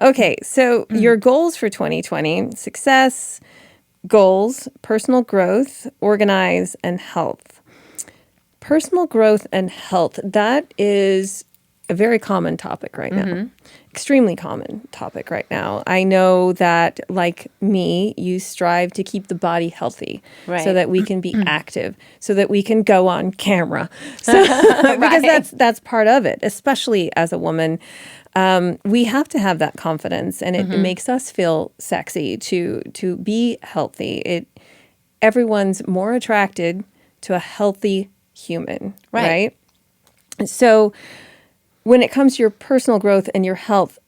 Okay, so your goals for 2020, success, goals, personal growth, organize, and health. Personal growth and health, that is a very common topic right now. Extremely common topic right now. I know that, like me, you strive to keep the body healthy so that we can be active, so that we can go on camera. So, because that's part of it, especially as a woman. We have to have that confidence, and it makes us feel sexy to be healthy. Everyone's more attracted to a healthy human, right? So when it comes to your personal growth and your health,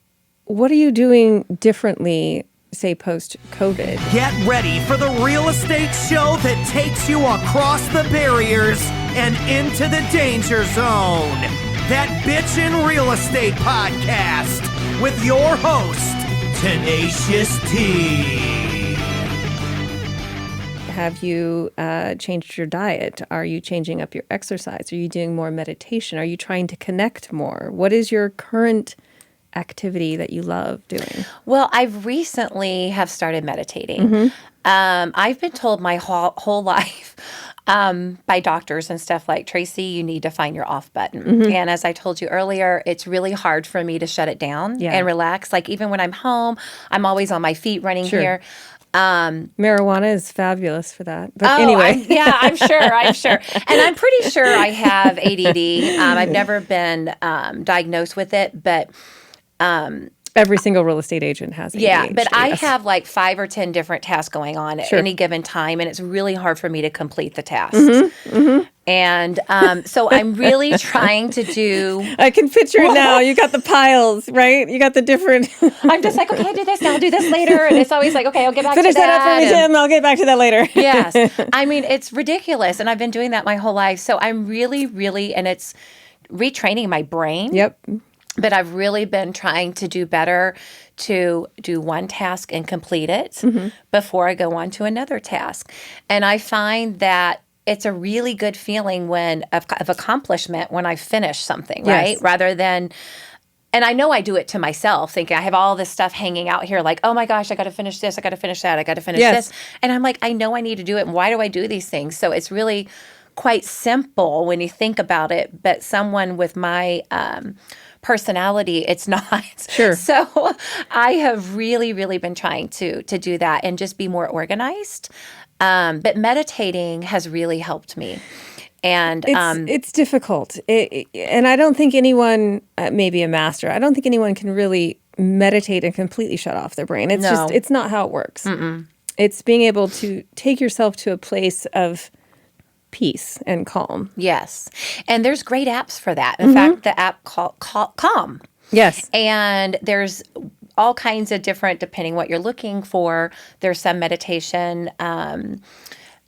what are you doing differently, say, post-COVID? Get ready for the real estate show that takes you across the barriers and into the danger zone. That Bitchin' Real Estate Podcast with your host, Tenacious T. Have you changed your diet? Are you changing up your exercise? Are you doing more meditation? Are you trying to connect more? What is your current activity that you love doing? Well, I've recently have started meditating. I've been told my whole life by doctors and stuff like, Tracy, you need to find your off button. And as I told you earlier, it's really hard for me to shut it down and relax. Like even when I'm home, I'm always on my feet running here. Marijuana is fabulous for that. But anyway. I'm sure. And I'm pretty sure I have ADD. I've never been diagnosed with it, but every single real estate agent has ADHD. Yeah, but I have like 5 or 10 different tasks going on at any given time, and it's really hard for me to complete the tasks. And so I'm really trying to do... I can picture it now. You got the piles, right? You got the different... I'm just like, okay, I'll do this now, I'll do this later. And it's always like, okay, I'll get back Finish to that. Finish that up for me, Tim. I'll get back to that later. Yes. I mean, it's ridiculous. And I've been doing that my whole life. So I'm really, and it's retraining my brain. Yep. But I've really been trying to do better to do one task and complete it before I go on to another task. And I find that it's a really good feeling of accomplishment when I finish something, right? Rather than, and I know I do it to myself, thinking I have all this stuff hanging out here, like, oh my gosh, I got to finish this, I got to finish that, I got to finish this. And I'm like, I know I need to do it, and why do I do these things? So it's really quite simple when you think about it, but someone with my personality, it's not. Sure. So I have really been trying to do that and just be more organized. But meditating has really helped me. And it's difficult. And I don't think anyone, maybe a master, I don't think anyone can really meditate and completely shut off their brain. It's it's not how it works. It's being able to take yourself to a place of peace and calm. Yes. And there's great apps for that. In fact, the app called Calm. Yes. And there's all kinds of different, depending what you're looking for. There's some meditation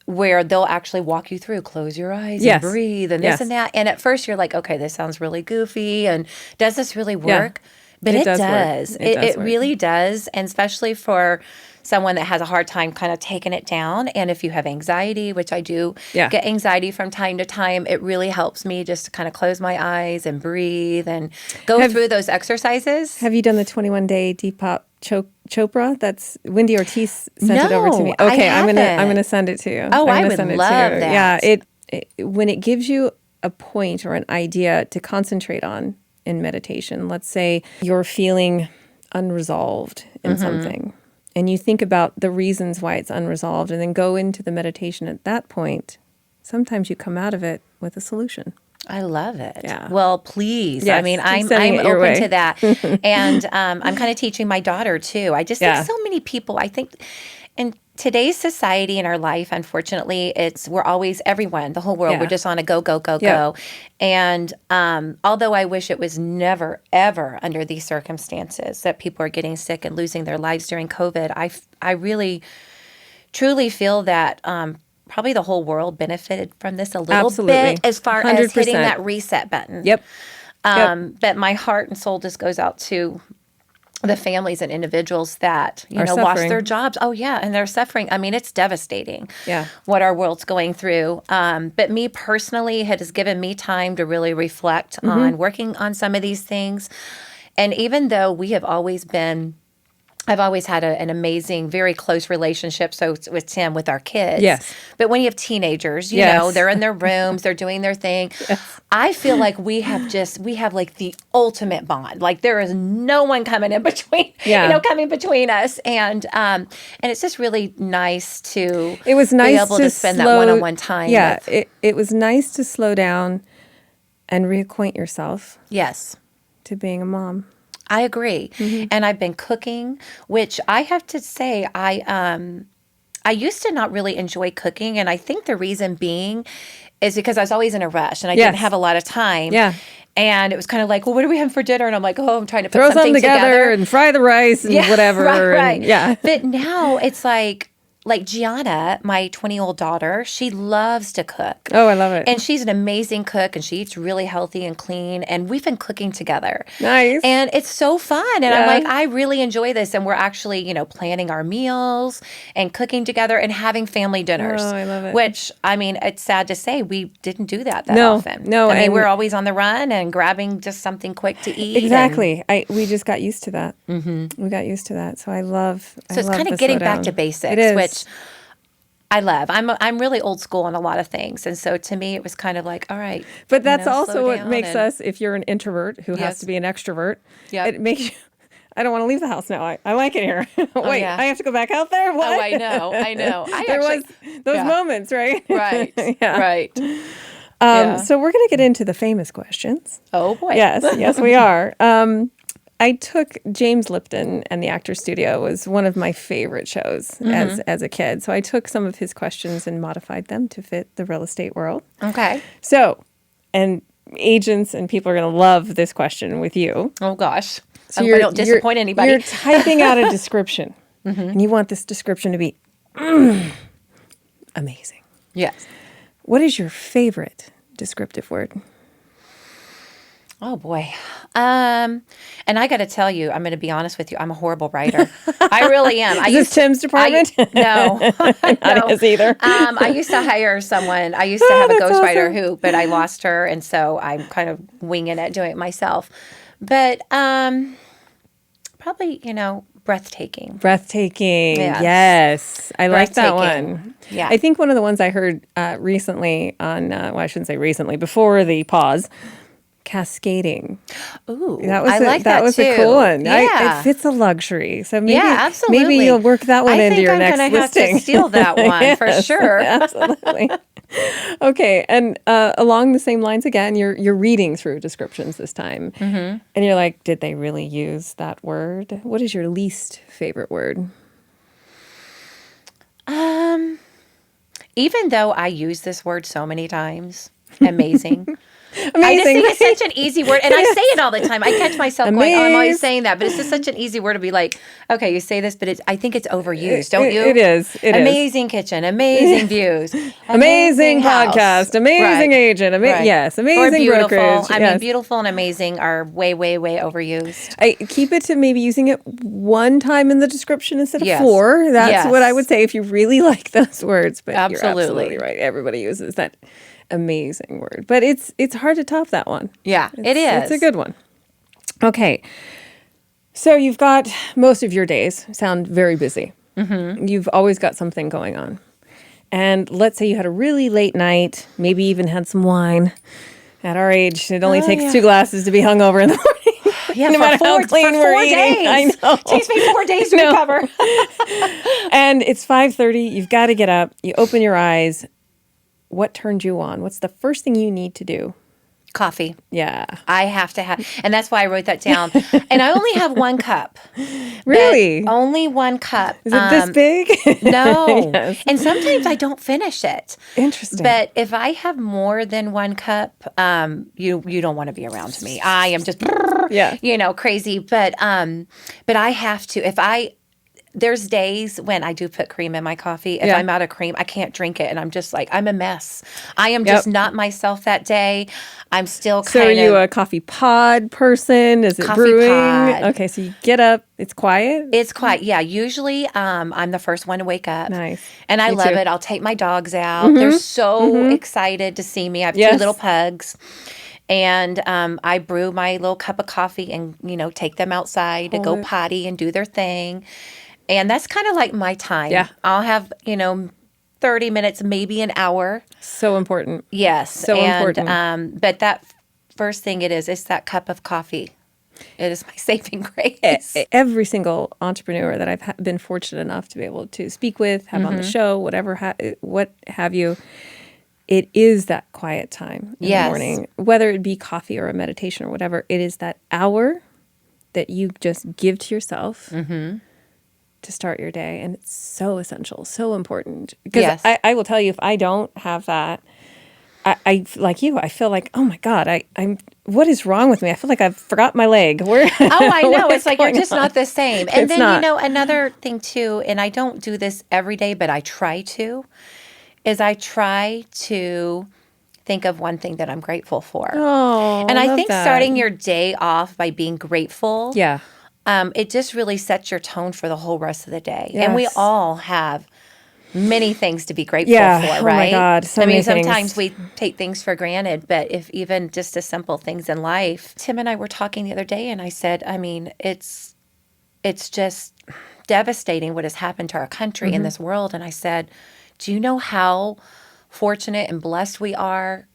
where they'll actually walk you through, close your eyes and breathe and this and that. And at first you're like, okay, this sounds really goofy. And does this really work? But it does. It really does. And especially for someone that has a hard time kind of taking it down. And if you have anxiety, which I do get anxiety from time to time, it really helps me just to kind of close my eyes and breathe and go through those exercises. Have you done the 21-day Deepak Chopra? That's Wendy Ortiz sent it over to me. Okay, I'm gonna send it to you. Oh, I would love that. Yeah, it when it gives you a point or an idea to concentrate on in meditation. Let's say you're feeling unresolved in something, and you think about the reasons why it's unresolved, and then go into the meditation at that point. Sometimes you come out of it with a solution. I love it. Yeah. Well, please. Yes, I mean, I'm your way. open to that. And I'm kind of teaching my daughter, too. I just think so many people, I think, in today's society, in our life, unfortunately, we're always, everyone, the whole world, we're just on a go, go, go, go. And although I wish it was never, ever under these circumstances that people are getting sick and losing their lives during COVID, I really, truly feel that probably the whole world benefited from this a little bit as far 100%. As hitting that reset button. Yep. But my heart and soul just goes out to the families and individuals that, lost their jobs. Oh, yeah. And they're suffering. I mean, it's devastating what our world's going through. But me personally, it has given me time to really reflect on working on some of these things. And even though we have always been, I've always had an amazing, very close relationship. So with Tim, with our kids. Yes. But when you have teenagers, you Yes. know, they're in their rooms, they're doing their thing. I feel like we have like the ultimate bond. Like there is no one coming in between, coming between us. And it's just really nice to It was nice be able to spend that one-on-one time. Yeah, with- it was nice to slow down and reacquaint yourself yes. to being a mom. I agree. And I've been cooking, which I have to say, I used to not really enjoy cooking. And I think the reason being is because I was always in a rush and I didn't Yes. have a lot of time. Yeah. And it was kind of like, well, what are we having for dinner? And I'm like, oh, I'm trying to put Throw something something together and fry the rice and whatever. Right. And, yeah. But now it's like Gianna, my 20-year-old daughter, she loves to cook. Oh, I love it. And she's an amazing cook and she eats really healthy and clean. And we've been cooking together. Nice. And it's so fun. And I'm Yeah. like, I really enjoy this. And we're actually, planning our meals and cooking together and having family dinners. Oh, I love it. Which, I mean, it's sad to say we didn't do that No, often. no, I mean, and- we're always on the run and grabbing just something quick to eat. Exactly. We just got used to that. Mm-hmm. We got used to that. So I love. So it's kind of getting back to basics, It is. which I love. I'm really old school on a lot of things, and so to me, it was kind of like, all right. But that's slow also what down makes and- us. If you're an introvert who has Yes. to be an extrovert, Yep. it makes you. I don't want to leave the house now. I like it here. Wait, yeah. I have to go back out there. What? Oh, I know. There was those yeah. moments, right? Right. Yeah. Right. Yeah. So we're going to get into the famous questions. Oh boy. Yes, we are. I took James Lipton and the Actors Studio was one of my favorite shows Mm-hmm. as a kid. So I took some of his questions and modified them to fit the real estate world. Okay. So, and agents and people are going to love this question with you. Oh gosh. So I hope I don't disappoint anybody. You're typing out a description, and you want this description to be amazing. Yes. What is your favorite descriptive word? Oh boy. And I got to tell you, I'm going to be honest with you. I'm a horrible writer. I really am. Is this Tim's department? No. Not his either. I used to hire someone. I used to have a that's ghostwriter awesome. but I lost her, and so I'm kind of winging it, doing it myself. But probably, breathtaking. Breathtaking. Yes. Yes. I like that Breathtaking. one. Yeah. I think one of the ones I heard recently on, well, I shouldn't say recently, before the pause, cascading. Ooh, That was I like that was a too. cool one. Yeah. It fits a luxury. So maybe, Yeah, absolutely. maybe you'll work that one into your next I think I'm listing. have to steal that one for Yes, sure. Absolutely. Okay, and along the same lines again, you're reading through descriptions this time, and you're like, did they really use that word? What is your least favorite word? Even though I use this word so many times, amazing. I just Amazing. think it's such an easy word. And I say it all the time. I catch myself going, oh, I'm always Amaze. saying that. But it's just such an easy word to be like, okay, you say this, but I think it's overused, don't you? It is. It is. amazing kitchen, amazing views. Amazing house. podcast, amazing Right. agent, yes, Or amazing beautiful. brokerage. I yes. mean, beautiful and amazing are way, way, way overused. I keep it to maybe using it one time in the description instead of Yes. 4. That's Yes. what I would say if you really like those words. But you're Absolutely. absolutely right. Everybody uses that amazing word, but it's hard to top that one. Yeah, it is. It's a good one. Okay, so you've got most of your days sound very busy. Mm-hmm. You've always got something going on, and let's say you had a really late night, maybe even had some wine. At our age, it only takes 2 glasses to be hungover in the morning. Yeah, no for matter how four clean we're eating. days. I know. It takes me 4 days to recover. And it's 5:30. You've got to get up. You open your eyes. What turned you on? What's the first thing you need to do? Coffee. Yeah. I have to have, and that's why I wrote that down. And I only have 1 cup. Really? But only 1 cup. Is it this big? No. Yes. And sometimes I don't finish it. Interesting. But if I have more than 1 cup, you don't want to be around me. I am just, Yeah. crazy. But I have to. There's days when I do put cream in my coffee. If Yeah. I'm out of cream, I can't drink it, and I'm just like, I'm a mess. I am just not myself that day. I'm still So kind are you of. a coffee pod person? Is it Coffee brewing? pod. Okay, so you get up. It's quiet. It's quiet. Yeah. Usually, I'm the first one to wake up. Nice. And I Me love too. it. I'll take my dogs out. They're so excited to see me. I have 2 Yes. little pugs. And I brew my little cup of coffee and, take them outside to go potty and do their thing. And that's kind of like my time. Yeah. I'll have, 30 minutes, maybe an hour. So important. Yes. So important. But that first thing it's that cup of coffee. It is my saving grace. Every single entrepreneur that I've been fortunate enough to be able to speak with, have on the show, what have you, it is that quiet time in the morning, whether it be coffee or a meditation or whatever. It is that hour that you just give to yourself to start your day. And it's so essential, so important. Because I will tell you, if I don't have that, I like you, I feel like, oh my God, I'm what is wrong with me? I feel like I've forgot my leg. I know. It's like you're just not the same. And It's then, not. Another thing too, and I don't do this every day, but I try to think of one thing that I'm grateful for. Oh, and I love think that. starting your day off by being grateful, Yeah. it just really sets your tone for the whole rest of the day. And we Yes. all have many things to be grateful Yeah. for, Oh right? my God, so many sometimes things. we take things for granted, but if even just the simple things in life. Tim and I were talking the other day, and I said, it's just devastating what has happened to our country in this world. And I said, do you know how fortunate and blessed we are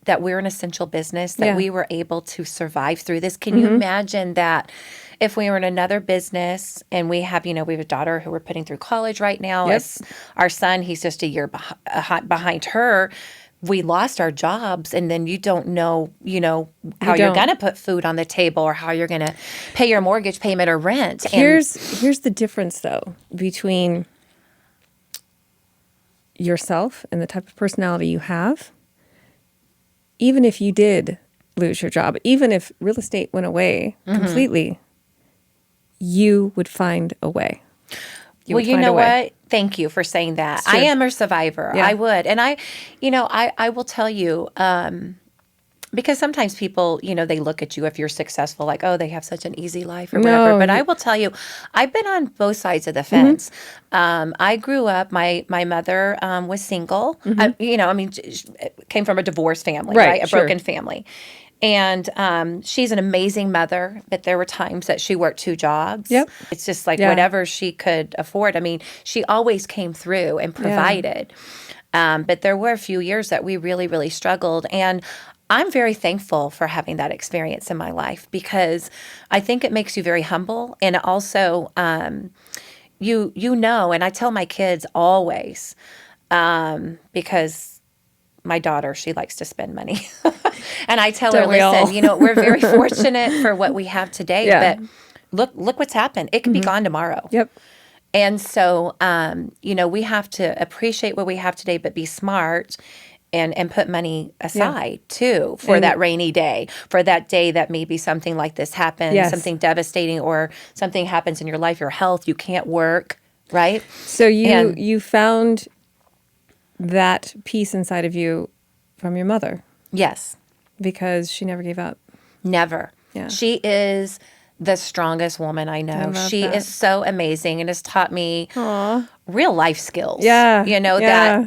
that we're an essential business, that we were able to survive through this? Can you imagine that if we were in another business and we have a daughter who we're putting through college right now, Yep. as our son, he's just a year behind her. We lost our jobs, and then you don't know, how you're don't. going to put food on the table or how you're going to pay your mortgage payment or rent. Here's the difference, though, between yourself and the type of personality you have. Even if you did lose your job, even if real estate went away completely, you would find a way. Well, you know what? Thank you for saying that. It's true. I am a survivor. Yeah. I would. And I will tell you, because sometimes people, they look at you if you're successful, like, oh, they have such an easy life or whatever. No, But I will tell you, I've been on both sides of the fence. I grew up, my mother was single. Came from a divorced family, right? A sure. broken family. And she's an amazing mother, but there were times that she worked 2 jobs. Yep. It's just like Yeah. whatever she could afford. She always came through and provided. But there were a few years that we really, really struggled. And I'm very thankful for having that experience in my life, because I think it makes you very humble. And it also, and I tell my kids always, because my daughter, she likes to spend money. And I tell her, Don't we all? listen, we're very fortunate for what we have today, Yeah. but look what's happened. It could be gone tomorrow. Yep. And so, we have to appreciate what we have today, but be smart and put money aside too for that rainy day, for that day that maybe something like this happens, Yes. something devastating, or something happens in your life, your health, you can't work, right? So And- you found that peace inside of you from your mother Yes. because she never gave up. Never. Yeah. She is the strongest woman I know. love She that. is so amazing and has taught me real life skills. Yeah,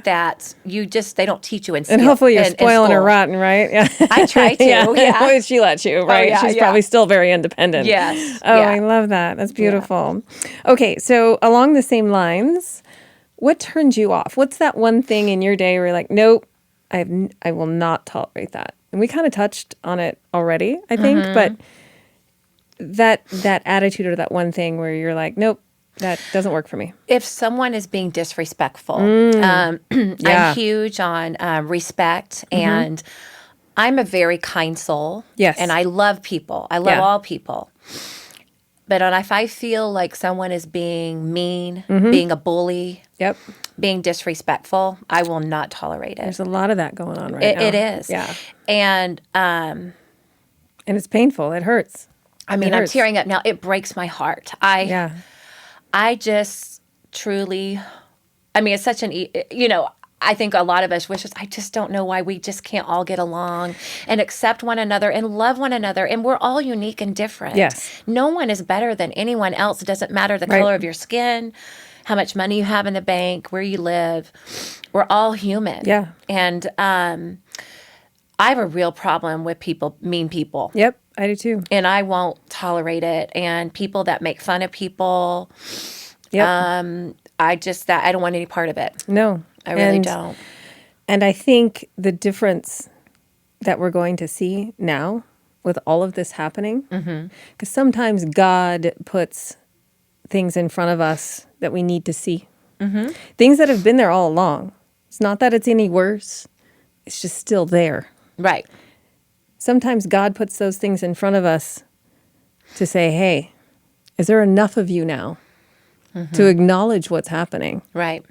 That you just, they don't teach you in school. And hopefully you're in spoiling her school. rotten, right? Yeah. I try to, yeah. She lets you, right? yeah, She's yeah. probably still very independent. Yes, Oh, yeah. I love that. That's beautiful. Okay, so along the same lines, what turns you off? What's that one thing in your day where you're like, nope, I will not tolerate that? And we kind of touched on it already, I think, Mm-hmm. but that attitude or that one thing where you're like, nope, that doesn't work for me. If someone is being disrespectful, Yeah. I'm huge on respect, and I'm a very kind soul. Yes. And I love people. I love Yeah. all people. But if I feel like someone is being mean, being a bully, Yep. being disrespectful, I will not tolerate it. There's a lot of that going on right now. It is. Yeah. And And it's painful. It hurts. I'm hurts. tearing up now. It breaks my heart. Yeah. I just truly, it's such I think a lot of us wishes, I just don't know why we just can't all get along and accept one another and love one another. And we're all unique and different. Yes. No one is better than anyone else. It doesn't matter the Right. color of your skin, how much money you have in the bank, where you live. We're all human. Yeah. And I have a real problem with people, mean people. Yep, I do too. And I won't tolerate it. And people that make fun of people, Yep. I don't want any part of it. No. I really don't. And I think the difference that we're going to see now with all of this happening, because sometimes God puts things in front of us that we need to see. Things that have been there all along. It's not that it's any worse. It's just still there. Right. Sometimes God puts those things in front of us to say, hey, is there enough of you now to acknowledge what's happening Right.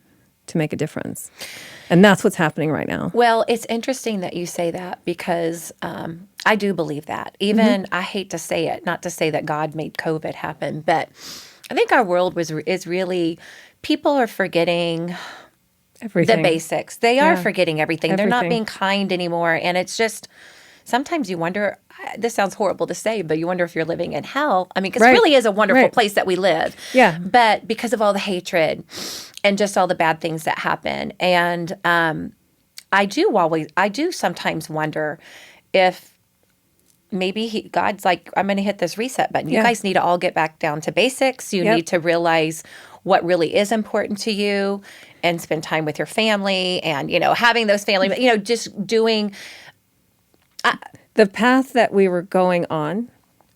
to make a difference? And that's what's happening right now. Well, it's interesting that you say that because I do believe that. Even I hate to say it, not to say that God made COVID happen, but I think our world is really, people are forgetting Everything. the basics. They are Yeah. forgetting everything. They're not Everything. being kind anymore. And it's just, sometimes you wonder, this sounds horrible to say, but you wonder if you're living in hell. I mean, because Right. it really is a wonderful Right. place that we live. Yeah. But because of all the hatred and just all the bad things that happen. And I do sometimes wonder if maybe God's like, I'm going to hit this reset button. You Yeah. guys need to all get back down to basics. You Yep. need to realize what really is important to you and spend time with your family and, having those family, just doing. The path that we were going on,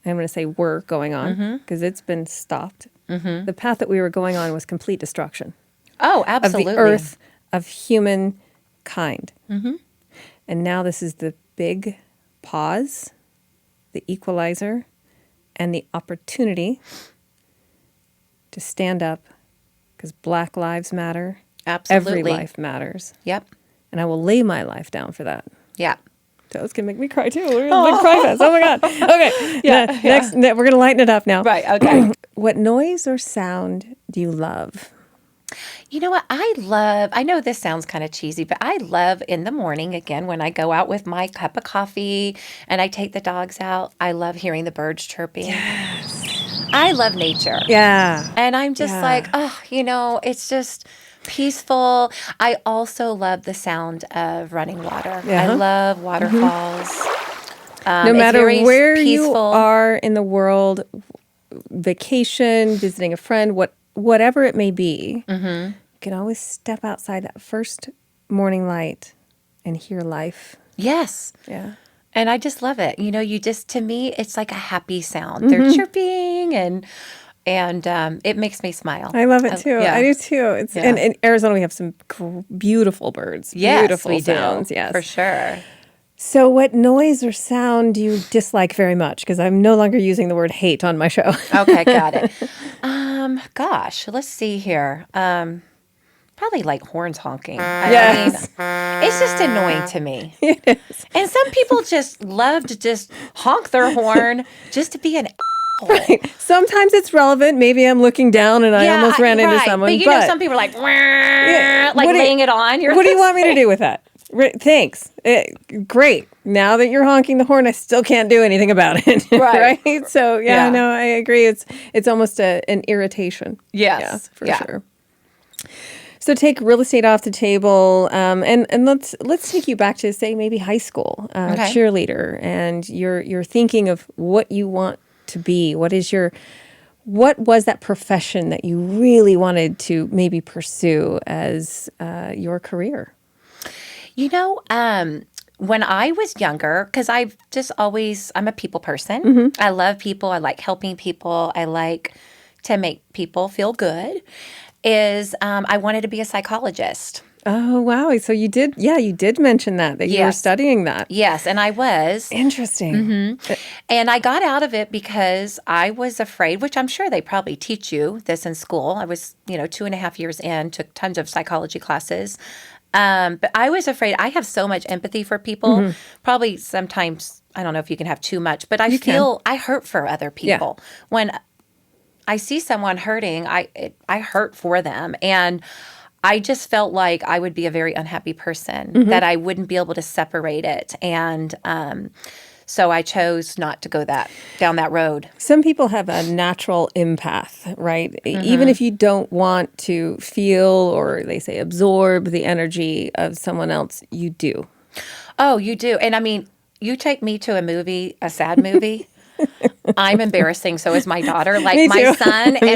I'm going to say we're going on because it's been stopped. The path that we were going on was complete destruction Oh, of absolutely. the earth, of humankind. And now this is the big pause, the equalizer, and the opportunity to stand up because Black lives matter. Absolutely. Every life matters. Yep. And I will lay my life down for that. Yeah. Those can make me cry too. We're gonna big cry fest. Oh my God. Okay. Next, we're going to lighten it up now. Right. Okay. What noise or sound do you love? You know what? I know this sounds kind of cheesy, but I love in the morning, again, when I go out with my cup of coffee and I take the dogs out, I love hearing the birds chirping. Yes. I love nature. Yeah. And I'm just Yeah. like, it's just peaceful. I also love the sound of running water. I Uh-huh. love waterfalls. No It's matter very where you peaceful. are in the world, vacation, visiting a friend, whatever it may be, you can always step outside that first morning light and hear life. Yes. Yeah. And I just love it. To me, it's like a happy sound. They're chirping and it makes me smile. I love it too. yeah. I do too. It's Yeah. and in Arizona we have some beautiful birds. Yes, Beautiful we sounds. do. Yes. For sure. So what noise or sound do you dislike very much? Because I'm no longer using the word hate on my show. Okay, got it. Gosh, let's see here. Probably like horns honking. Yes. I mean, it's just annoying to me. It is. And some people just love to just honk their horn just to be an Sometimes it's relevant. Maybe I'm looking down and I almost ran into someone. But some people are like, like what do you- laying it on. What do you want me to do with that? Thanks. Great. Now that you're honking the horn, I still can't do anything about it. Right. Right? So Yeah. no, I agree. It's almost an irritation. Yes. Yeah, for Yeah. sure. So take real estate off the table, and let's take you back to say maybe high school, Okay. cheerleader, and you're thinking of what you want to be. What was that profession that you really wanted to maybe pursue as your career? When I was younger, because I'm a people person. I love people. I like helping people. I like to make people feel good. I wanted to be a psychologist. Oh, wow. So you did mention that you were Yes. studying that. Yes, and I was. Interesting. And I got out of it because I was afraid, which I'm sure they probably teach you this in school. I was, 2.5 years in, took tons of psychology classes. But I was afraid. I have so much empathy for people. Probably sometimes, I don't know if you can have too much, but I hurt for other people. When I see someone hurting, I hurt for them. And I just felt like I would be a very unhappy person, that I wouldn't be able to separate it. And so I chose not to go down that road. Some people have a natural empath, right? Even if you don't want to feel or they say absorb the energy of someone else, you do. Oh, you do. And I mean, you take me to a movie, a sad movie, I'm embarrassing. So is my daughter. Like Me my too. son Me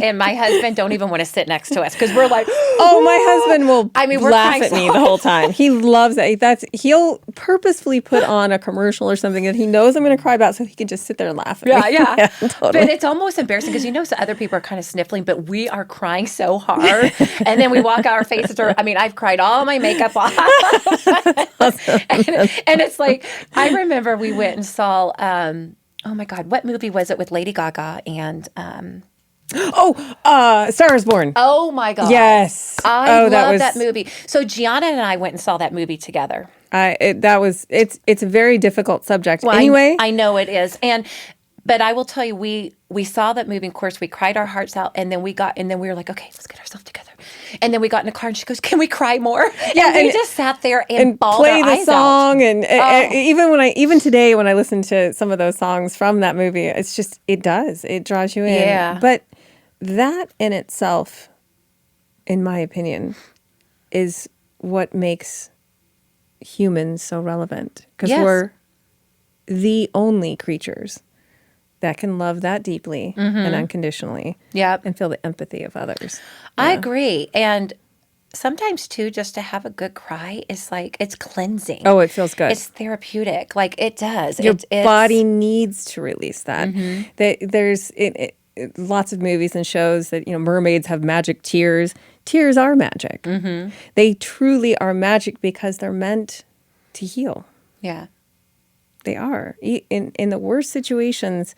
and my husband don't even want to sit next to us because we're like, Oh, my husband will we're laugh crying at so me the whole time. He loves it. He'll purposefully put on a commercial or something that he knows I'm going to cry about, so he can just sit there and laugh at me. Yeah. Totally. But it's almost embarrassing because so other people are kind of sniffling, but we are crying so hard. And then we walk out, our faces are, I've cried all my makeup off. and it's like, I remember we went and saw, oh my God, what movie was it with Lady Gaga and, Star is Born. oh my God. Yes. I that love was that movie. So Gianna and I went and saw that movie together. It's a very difficult subject. Well, anyway, I know it is. But I will tell you, we saw that movie. Of course, we cried our hearts out, and then we were like, okay, let's get ourselves together. And then we got in the car, and she goes, "Can we cry more?" Yeah, and we just sat there and bawled play our the eyes song, out. and even today when I listen to some of those songs from that movie, it draws you in. Yeah. But that in itself, in my opinion, is what makes humans so relevant, because Yes. we're the only creatures that can love that deeply and unconditionally, Yep. and feel the empathy of others. I agree. And sometimes too, just to have a good cry is like it's cleansing. Oh, it feels good. It's therapeutic. Like it does. Your It's body needs to release that. There's lots of movies and shows that mermaids have magic tears. Tears are magic. They truly are magic because they're meant to heal. Yeah. They are. In the worst situations,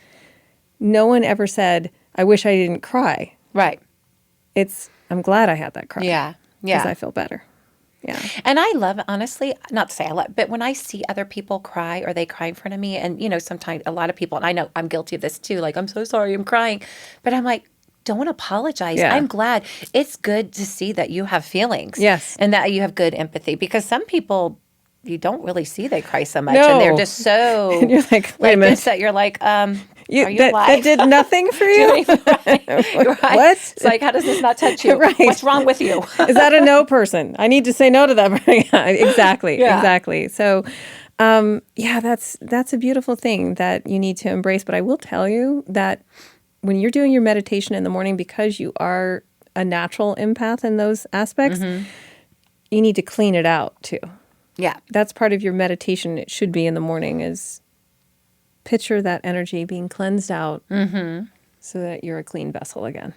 no one ever said, "I wish I didn't cry." Right. I'm glad I had that cry. Yeah. Because Yeah. I feel better. Yeah. And I love, honestly, not to say I love, but when I see other people cry or they cry in front of me, and, sometimes a lot of people, and I know I'm guilty of this too, like, I'm so sorry, I'm crying. But I'm like, don't apologize. Yeah. I'm glad. It's good to see that you have feelings. Yes. And that you have good empathy, because some people, you don't really see they cry so much. No. And they're just so, And you're like, wait a minute. this, that you're like, are you that alive? did nothing for you? right. What? It's like, how does this not touch you? Right. What's wrong with you? Is that a no person? I need to say no to that. Yeah, exactly. Yeah. Exactly. So, that's a beautiful thing that you need to embrace. But I will tell you that when you're doing your meditation in the morning, because you are a natural empath in those aspects, you need to clean it out too. Yeah. That's part of your meditation. It should be in the morning, is picture that energy being cleansed out so that you're a clean vessel again.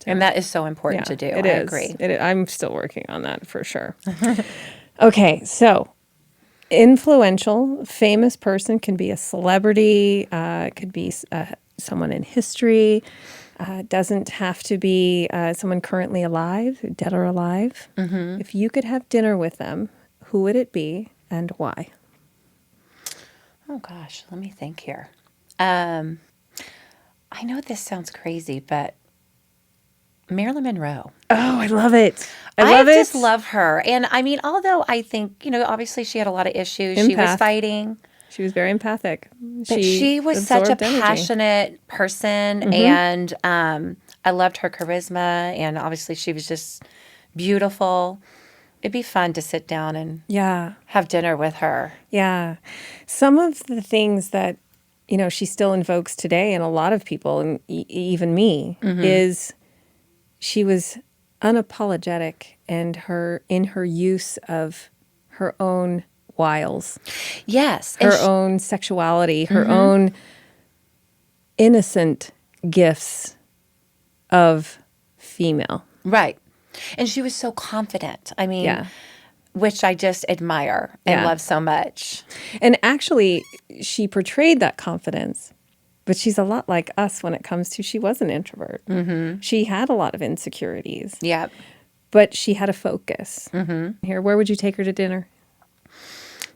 And that is so important to do. It I is. agree. I'm still working on that for sure. Okay, so influential, famous person can be a celebrity, could be someone in history, doesn't have to be someone currently alive, dead or alive. If you could have dinner with them, who would it be and why? Oh gosh, let me think here. I know this sounds crazy, but Marilyn Monroe. Oh, I love it. I love it. just love her. And I mean, although I think, obviously she had a lot of issues. She was Empath. fighting. She was very empathic. But she was such a absorbed energy. passionate person. And I loved her charisma. And obviously she was just beautiful. It'd be fun to sit down and Yeah. have dinner with her. Yeah. Some of the things that, she still invokes today, and a lot of people, and even me, is she was unapologetic in her use of her own wiles, Yes. her And own sexuality, her own innocent gifts of female. right. And she was so confident. I mean, Yeah. which I just admire and Yeah. love so much. And actually, she portrayed that confidence, but she's a lot like us when it comes to, she was an introvert. She had a lot of insecurities, Yeah. but she had a focus. Here, where would you take her to dinner?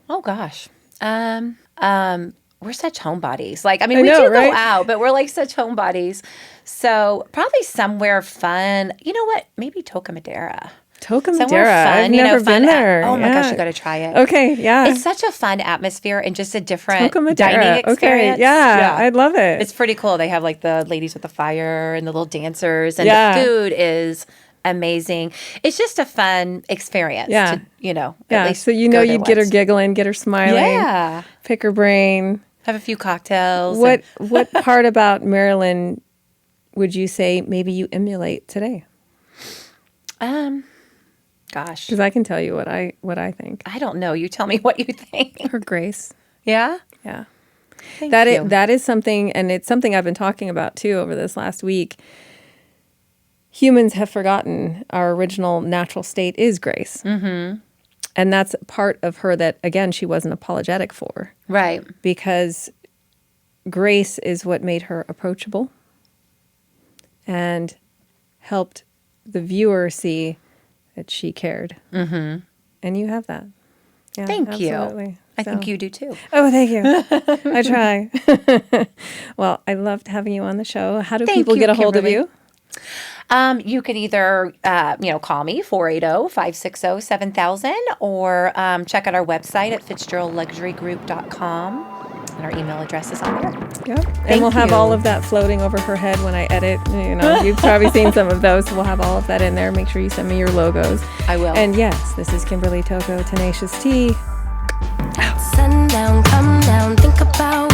Oh gosh. We're such homebodies. Like, I mean, I we know, do right? go out, but we're like such homebodies. So probably somewhere fun. You know what? Maybe Toca Madera. Toca Somewhere Madera. fun, I've never fun been there. Oh my Yeah. gosh, you got to try it. Okay, yeah. It's such a fun atmosphere and just a different Toca Madera. dining experience. Okay, yeah, I'd love it. It's pretty cool. They have like the ladies with the fire and the little dancers, and Yeah. the food is amazing. It's just a fun experience. Yeah. To, you know. At Yeah. least So you go know there you'd get her once. giggling, get her smiling, Yeah. pick her brain. Have a few cocktails. What part about Marilyn would you say maybe you emulate today? Gosh, Because I can tell you what I think. I don't know. You tell me what you think. Her grace. Yeah. Yeah. Thank That you. that is something, and it's something I've been talking about too over this last week. Humans have forgotten our original natural state is grace. Mm-hmm. And that's part of her that, again, she wasn't apologetic for. Right. Because grace is what made her approachable and helped the viewer see that she cared. Mm-hmm. And you have that. Yeah, Thank you. absolutely. I So- think you do too. Oh, thank you. I try. Well, I loved having you on the show. How do Thank people you, get a hold Kimberly. of you? You could either, call me 480-560-7000 or check out our website at FitzgeraldLuxuryGroup.com. And our email address is on there. Yep. And we'll have you. all of that floating over her head when I edit. You know, you've probably seen some of those. We'll have all of that in there. Make sure you send me your logos. I will. And yes, this is Kimberly Toko, Tenacious T. Sundown, come down, think about